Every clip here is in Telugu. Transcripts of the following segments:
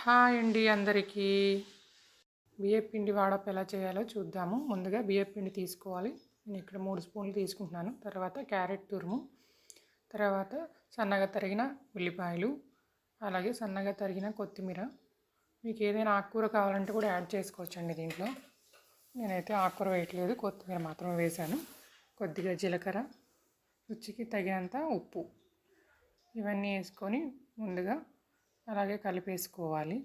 హాయ్ అండి అందరికీ. బియ్యపిండి వాడప ఎలా చేయాలో చూద్దాము. ముందుగా బియ్యపిండి తీసుకోవాలి. నేను ఇక్కడ 3 స్పూన్లు తీసుకుంటున్నాను. తర్వాత క్యారెట్ తురుము, తర్వాత సన్నగా తరిగిన ఉల్లిపాయలు, అలాగే సన్నగా తరిగిన కొత్తిమీర. మీకు ఏదైనా ఆకుకూర కావాలంటే కూడా యాడ్ చేసుకోవచ్చండి దీంట్లో. నేనైతే ఆకుకూర వేయట్లేదు, కొత్తిమీర మాత్రమే వేశాను. కొద్దిగా జీలకర్ర, రుచికి తగినంత ఉప్పు, ఇవన్నీ వేసుకొని ముందుగా అలాగే కలిపేసుకోవాలి.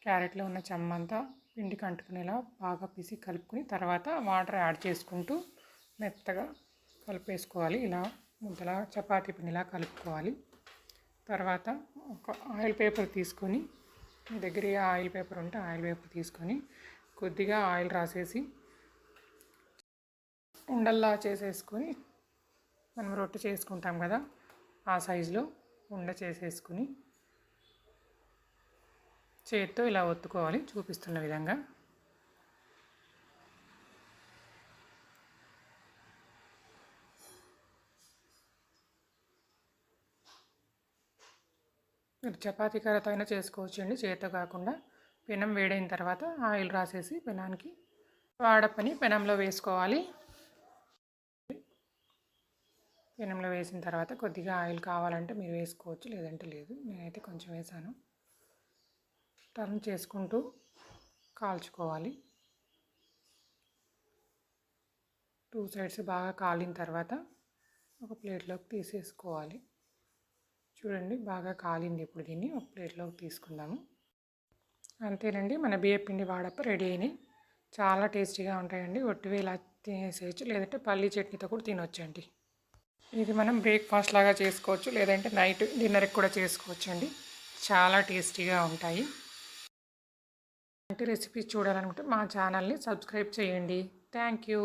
క్యారెట్లో ఉన్న చెమ్మంతా పిండికి అంటుకునేలా బాగా పిసి కలుపుకొని తర్వాత వాటర్ యాడ్ చేసుకుంటూ మెత్తగా కలిపేసుకోవాలి. ఇలా ముద్దలా చపాతీ పిండిలా కలుపుకోవాలి. తర్వాత ఒక ఆయిల్ పేపర్ తీసుకొని, మీ దగ్గర ఏ ఆయిల్ పేపర్ ఉంటే ఆయిల్ పేపర్ తీసుకొని కొద్దిగా ఆయిల్ రాసేసి ఉండల్లా చేసేసుకొని, మనం రొట్టె చేసుకుంటాం కదా ఆ సైజులో ఉండ చేసేసుకుని చేతితో ఇలా ఒత్తుకోవాలి చూపిస్తున్న విధంగా. మీరు చపాతీ కర్రతో అయినా చేసుకోవచ్చు అండి, చేతితో కాకుండా. పెనం వేడైన తర్వాత ఆయిల్ రాసేసి పెనానికి వాడపని పెనంలో వేసుకోవాలి. పెనంలో వేసిన తర్వాత కొద్దిగా ఆయిల్ కావాలంటే మీరు వేసుకోవచ్చు, లేదంటే లేదు. నేనైతే కొంచెం వేసాను. టర్న్ చేసుకుంటూ కాల్చుకోవాలి. 2 సైడ్స్ బాగా కాలిన తర్వాత ఒక ప్లేట్లోకి తీసేసుకోవాలి. చూడండి బాగా కాలింది. ఇప్పుడు దీన్ని ఒక ప్లేట్లోకి తీసుకుందాము. అంతేనండి, మన బియ్యపిండి వాడప రెడీ అయినాయి. చాలా టేస్టీగా ఉంటాయండి. ఒట్టివి ఇలా తినేసేయచ్చు, లేదంటే పల్లీ చట్నీతో కూడా తినొచ్చండి. ఇది మనం బ్రేక్ఫాస్ట్ లాగా చేసుకోవచ్చు, లేదంటే నైట్ డిన్నర్కి కూడా చేసుకోవచ్చు అండి. చాలా టేస్టీగా ఉంటాయి. ఇలాంటి రెసిపీస్ చూడాలనుకుంటే మా ఛానల్ని సబ్స్క్రైబ్ చేయండి. Thank you.